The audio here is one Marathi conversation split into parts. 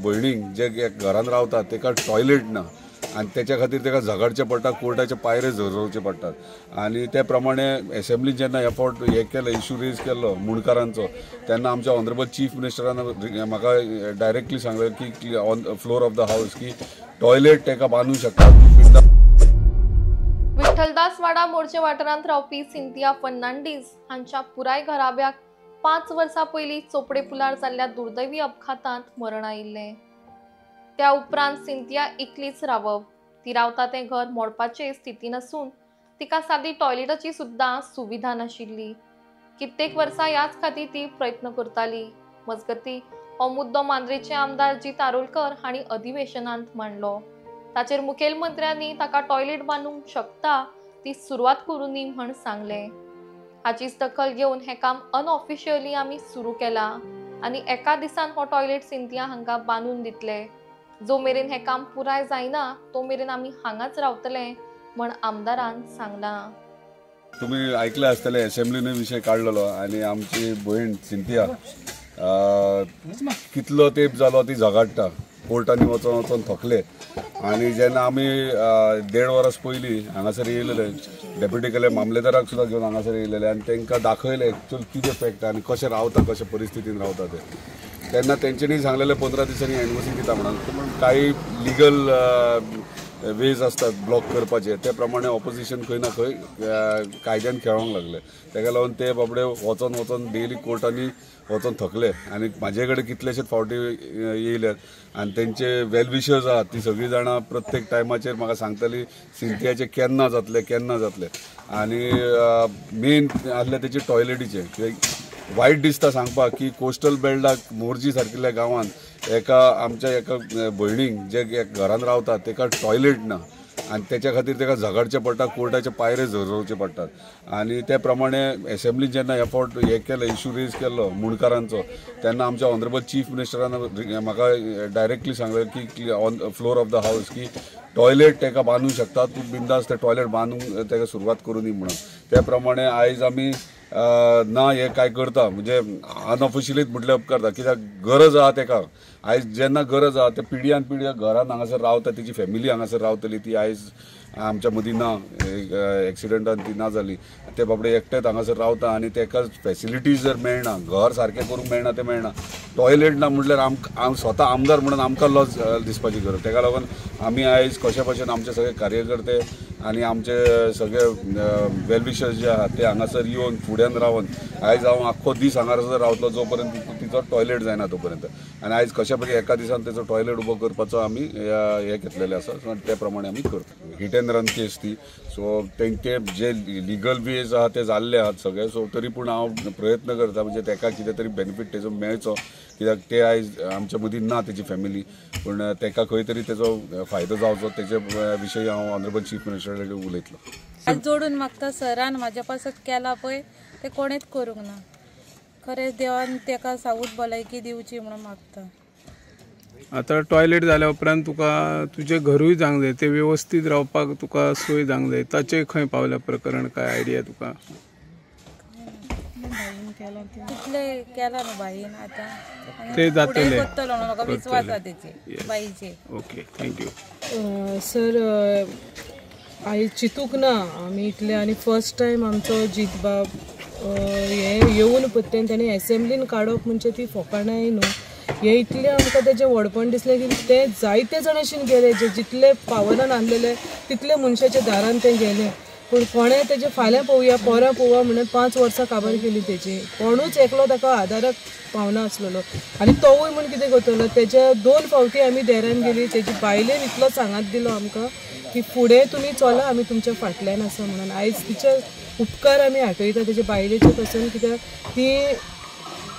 भयणीक जे घरान रावता तेका टॉयलेट ना आणि त्याच्या खातीर तेका झगडचें पडटा, कोर्टाचे पायरे झरवचे पडटात। आणि त्या प्रमाणे असेंब्लीन जेन्ना हे केलो इश्यू रेज केलो मुणकारांचो तेन्ना आमच्या ऑनरेबल चीफ मिनिस्टरान म्हाका डायरेक्टली सांगलें की on floor of the house की टॉयलेट तेका बांदूंक शकता। विठ्ठलदास वाडा मोर्चे वाठारांत रावपी सिंथिया फर्नांडीस हांच्या पुराय घराब्याक 5 वर्सां पयलीं चोपडे पुलार जाल्ल्या दुर्दैवी अपघातांत मरण आयिल्लें। त्या उपरांत सिंथिया एकलीच रावप, ती रावता तें घर मोडपाचे स्थितीन आसून तिका सादी टॉयलेटाची सुद्दां सुविधा नाशिल्ली। कित्येक वर्सां ह्याच खातीर ती प्रयत्न करताली। मजगतीं हो मुद्दो मांद्रेचे आमदार जीत आरोलकर हांणी अधिवेशनांत मांडलो। ताचेर मुखेलमंत्र्यांनी ताका टॉयलेट बांदूंक शकता ती सुरवात करूं दी म्हण सांगलें। हाचीच दखल घेवन हें काम अनऑफिशियली आमी सुरू केलां आनी एका दिसान हो टॉयलेट सिंथिया हांकां बांदून दितले। जो मेरेन हें काम पुराय जायना तो मेरेन आमी हांगाच रावतले म्हण आमदारान सांगलां। तुम्ही ऐकले आसतले असेंब्लीने विषय काढलेलो आणि आमची भयण सिंथिया कितलो तेंप जालो ती झगडटा, कोर्टांनी वचून वचून थकले। आणि जेन्ना आमी 1.5 वर्स पयलीं हांगासर येयलेले डेप्युटी कले मामलेदाराक सुद्दां घेवन हांगासर येयलेले आणि तांकां दाखयलें एक्चुअल कितें फॅक्ट आनी कशें रावता, कशा परिस्थितीन रावता ते। तेन्ना तेंच्यांनी सांगलेलें 15 दिसांनी एनओसी दिता म्हणून, पूण काही लिगल वेज असतात ब्लॉक करपाचे, त्या प्रमाणे ऑपोजिशन खंय ना खंय कायद्यान खेळोंक लागले। ताका लागून ते बाबडे वचून वचून डेली कोर्टांनी वचून थकले आणि म्हाजे कडेन कितलेशेच फावटी येयल्यात आणि तेंचे वेल विशर्स आहात ती सगळीं जाणां प्रत्येक टायमाचेर म्हाका सांगताली सिंथियाचे केन्ना जातले आणि मेन आसले तेचे टॉयलेटीचे। वायट दिसता सांगपाक की कोस्टल बेल्टाक मोर्जी सारकिल्ल्या गांवांत आमच्या एका भयणीक जे घरान रावता तेका टॉयलेट ना आणि त्याच्या खातीर तेका झगडचें पडटा, कोर्टाचे पायरे झरवचे पडटात। आणि त्या प्रमाणे असेंब्लीन जेन्ना हे केलो इश्यू रेज केलो मुणकारांचो तेन्ना आमच्या ऑनरेबल चीफ मिनिस्टरान म्हाका डायरेक्टली सांगलें की on floor of the house की टॉयलेट तेका बांदूंक शकता, तूं बिंदास ते टॉयलेट बांदूंक तेका सुरवात करूं दी म्हणून। त्या प्रमाणे आयज आमी ना हे काय करता म्हणजे अनऑफिशियलीच म्हटल्यार उपकारता, कित्याक गरज आहा तेका। आयज जेन्ना गरज आहा ते पिढ्यान पिढ्या घरान हांगासर रावता, तेजी फॅमिली हांगासर रावतली, ती आयज आमच्या मदीं ना, एक्सिडेंटान ती ना जाली, ते बाबडे एकटेच हांगासर रावता आणि तेका फॅसिलिटीज जर मेळना, घर सारकें करूंक मेळना ते मेळना, टॉयलेट ना म्हटल्यार स्वता आमदार म्हणून आमकां लॉस दिसपाची गरज। ताका लागून आमी आयज कशे भशेन आमचे सगळे कार्यकर्ते आणि आमचे सगळे वेल विशर्स जे आहात ते हांगासर येवन फुड्यान रावन आयज हांव आख्खो दीस हांगासर रावतलो जो पर्यंत तिचो टॉयलेट जायना तो पर्यंत। आणि आयज कशे भशेन एका दिसान तेचो टॉयलेट उबो करपाचो आमी हे घेतलेले आसा, त्या प्रमाणे आमी करता। हिट एंड रन केस ती, सो तेंचे जे लिगल वेज आहा ते जाल्ले आहात सगळे, सो तरी पूण हांव प्रयत्न करता म्हणजे तेका कितें तरी बेनिफीट तेजो मेळचो, कित्याक ते आयज आमच्या मदीं ना तेजी फॅमिली, पूण तेका खंय तरी तेजो फायदो जावचो तेजे विशयी हांव ऑनरेबल चीफ मिनिस्टर कडेन उलयतलो। जोडून मागता सरान म्हाज्या पासत केला पळय ते कोणेच करूंक ना, खरेंच देवान तेका सावूत भलायकी दिवची म्हणून मागता। आता टॉयलेट जाल्या उपरांत तुका तुजें घरूय जावंक जाय, ते व्यवस्थीत रावपाक तुका सोय जावंक जाय, ताचें खंय पावल्या प्रकरण, काय आयडिया तुका? तितले केला न्हू बाईन, आता ते जातले म्हाका विश्वास आसा तेचे बाईचे। Okay, thank you. सर आयज चिंतूक ना आमी इतले, आनी फर्स्ट टायम आमचो जीत बाब हे येवन पत्तेन ताणें असेंब्लीन काडप म्हणजे ती फकाणाय न्हू। हे इतले आमकां तेजें व्हडपण दिसलें की ते जायते जाण अशें गेले, जे जितले पावरान आणलेले तितले मनशाच्या दारान ते गेले, पूण कोणें तेजे फाल्यां पळोवया पोरां पळोवया म्हणून 5 वर्सां काबार केली तेजी, कोणूच एकलो ताका आदाराक पावना आसलेलो। आनी तोवूय म्हूण कितें करतलो, तेजे 2 फावटी आमी देरान गेली, तेजी बायलेन इतलो सांगात दिलो आमकां की फुडें तुमी चला, आमी तुमच्या फाटल्यान आसा म्हणून। आयज तिचे उपकार आमी आठयता तेजे बायलेचे पासून, कित्याक ती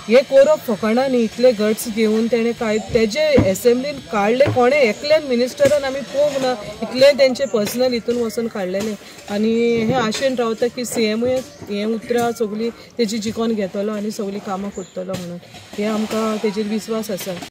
हे करप फकाणां न्ही, इतले गट्स घेवन तेणें काय तेजे असेंब्लीन काडले, कोणें एकल्यान मिनिस्टरान आमी पळोवंक ना, इतले तेंचे पर्सनल हितून वचून काडलेले। आनी हे आशेन रावता की सीएमूय हे उतरां सगळीं तेजी जिखोन घेतलो आनी सगळीं कामां करतलो म्हणून, हे आमकां तेजेर विश्वास आसा।